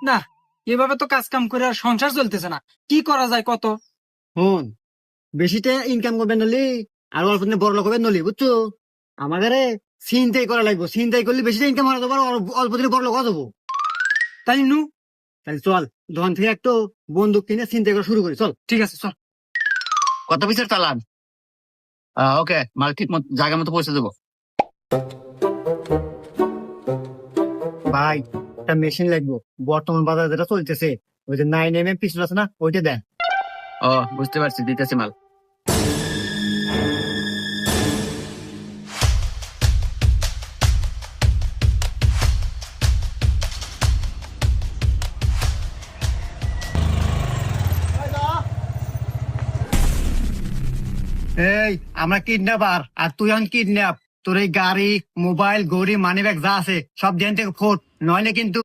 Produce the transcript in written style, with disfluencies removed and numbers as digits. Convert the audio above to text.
না, এভাবে তো কাজ কাম করে আর সংসার চলতেছে না। কি করা যায় কত? হন, বেশিটা ইনকাম করবেন নলি আর অল্প দিনে বড় লোক হবেন নলি, বুঝছো? আমাদের চিন্তাই করা লাগবো, চিন্তাই করলে বেশিটা ইনকাম হওয়া যাবো, আর অল্প দিনে বড় লোক হওয়া যাবো। তাই নু। তাহলে চল, দোকান থেকে একটু বন্দুক কিনে চিন্তা করা শুরু করি, চল। ঠিক আছে, চল। কত পিসের চালান? ওকে, মাল ঠিক মতো জায়গা মতো পৌঁছে দেবো। ভাই, একটা মেশিন লাগবো, বর্তমান বাজারে যেটা চলতেছে, ওই যে 9mm পিস্তল আছে না, ওইটা দেন। ও, বুঝতে পারছি, দিতেছি মাল। এই, আমরা কিডন্যাপার আর তুই আন কিডন্যাপ। তোর এই গাড়ি, মোবাইল, গড়ি, মানি ব্যাগ যা আছে সব দেন থেকে ফোট, নইলে কিন্তু